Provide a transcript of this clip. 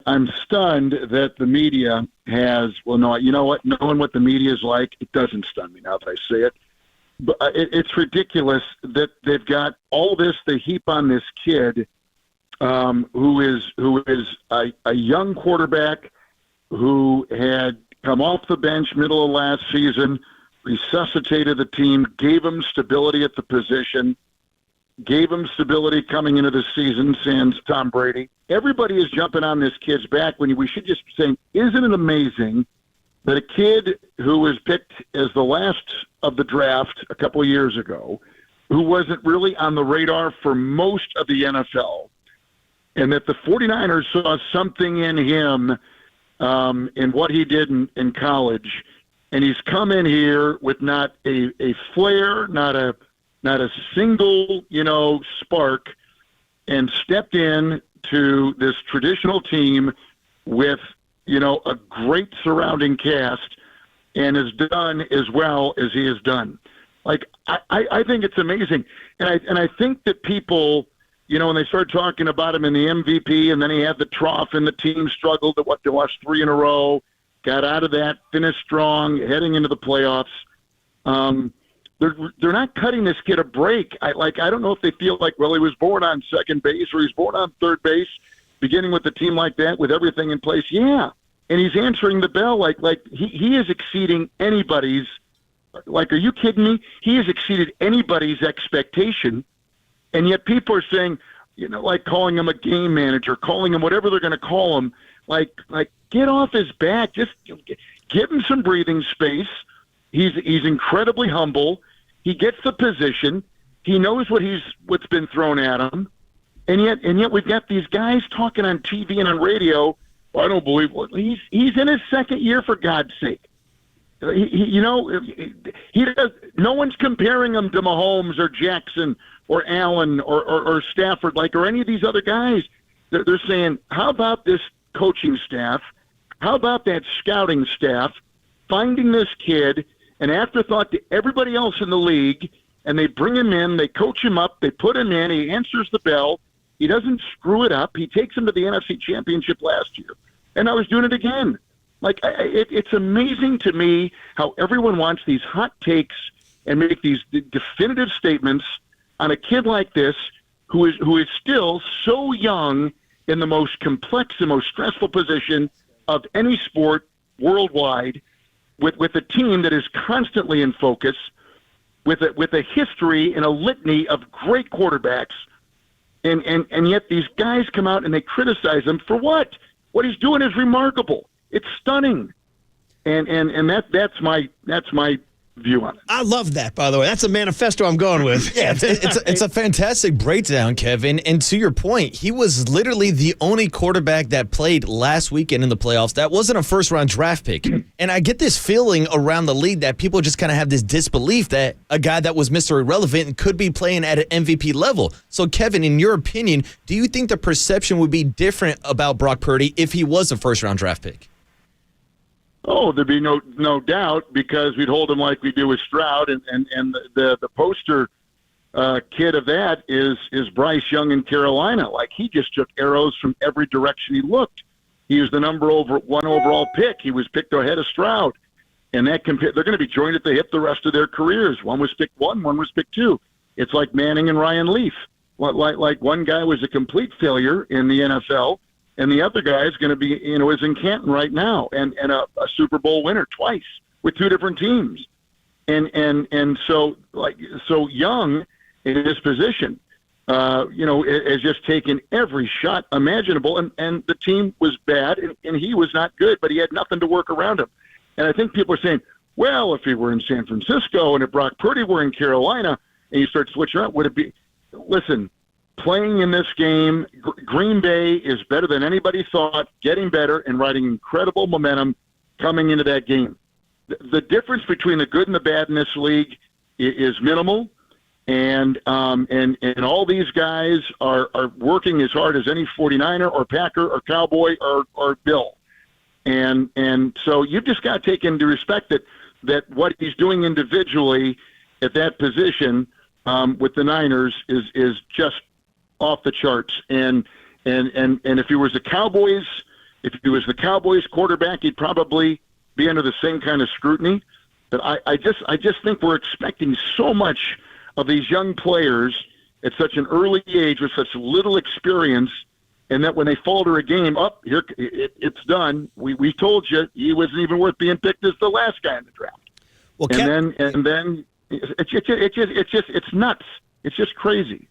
I'm stunned that the media has. Well, no, you know what? Knowing what the media is like, it doesn't stun me now that I say it. But it's ridiculous that they've got all this they heap on this kid, who is a young quarterback who had come off the bench middle of last season, resuscitated the team, gave him stability at the position, gave him stability coming into the season, sans Tom Brady. Everybody is jumping on this kid's back when we should just be saying, isn't it amazing that a kid who was picked as the last of the draft a couple of years ago, who wasn't really on the radar for most of the NFL, and that the 49ers saw something in him in what he did in college, and he's come in here with not a flare, not a single, spark, and stepped in to this traditional team with, a great surrounding cast, and has done as well as he has done. Like, I think it's amazing. And I think that people, when they started talking about him in the MVP, and then he had the trough and the team struggled to watch 3 in a row, got out of that, finished strong, heading into the playoffs. They're not cutting this kid a break. I don't know if they feel like, well, he was born on second base or he's born on third base, beginning with a team like that with everything in place. Yeah, and he's answering the bell like he is exceeding anybody's. Like, are you kidding me? He has exceeded anybody's expectation, and yet people are saying, like calling him a game manager, calling him whatever they're going to call him. Like get off his back. Just give him some breathing space. He's incredibly humble. He gets the position. He knows what's been thrown at him, and yet we've got these guys talking on TV and on radio. Well, I don't believe he's in his second year, for God's sake. He does. No one's comparing him to Mahomes or Jackson or Allen or Stafford, or any of these other guys. They're saying, how about this coaching staff? How about that scouting staff finding this kid, an afterthought to everybody else in the league, and they bring him in, they coach him up, they put him in, he answers the bell, he doesn't screw it up, he takes him to the NFC Championship last year, and I was doing it again. It's amazing to me how everyone wants these hot takes and make these definitive statements on a kid like this who is still so young in the most complex and most stressful position of any sport worldwide, with a team that is constantly in focus, with a history and a litany of great quarterbacks, and yet these guys come out and they criticize him for what? What he's doing is remarkable. It's stunning, and that's my view on it. I love that, by the way. That's a manifesto I'm going with. Yeah, it's a fantastic breakdown, Kevin. And to your point, he was literally the only quarterback that played last weekend in the playoffs that wasn't a first-round draft pick. And I get this feeling around the league that people just kind of have this disbelief that a guy that was Mr. Irrelevant could be playing at an MVP level. So, Kevin, in your opinion, do you think the perception would be different about Brock Purdy if he was a first-round draft pick? Oh, there'd be no doubt, because we'd hold him like we do with Stroud, and the poster kid of that is Bryce Young in Carolina. Like, he just took arrows from every direction he looked. He was the number one overall pick. He was picked ahead of Stroud, and they're going to be joined at the hip the rest of their careers. One was picked 1, one was picked 2. It's like Manning and Ryan Leaf. Like one guy was a complete failure in the NFL. And the other guy is going to be, is in Canton right now, and a Super Bowl winner twice with 2 different teams, and so Young in his position, has just taken every shot imaginable, and the team was bad, and he was not good, but he had nothing to work around him, and I think people are saying, well, if he were in San Francisco and if Brock Purdy were in Carolina, and you start switching up, would it be? Listen. Playing in this game, Green Bay is better than anybody thought, getting better and riding incredible momentum coming into that game. The difference between the good and the bad in this league is minimal, and all these guys are working as hard as any 49er or Packer or Cowboy or Bill. And so you've just got to take into respect that what he's doing individually at that position with the Niners is just off the charts, and if he was the Cowboys If he was the Cowboys quarterback, he'd probably be under the same kind of scrutiny. But I just think we're expecting so much of these young players at such an early age with such little experience, and that when they falter a game, it's done. We told you he wasn't even worth being picked as the last guy in the draft. Well, And then it's nuts. It's just crazy.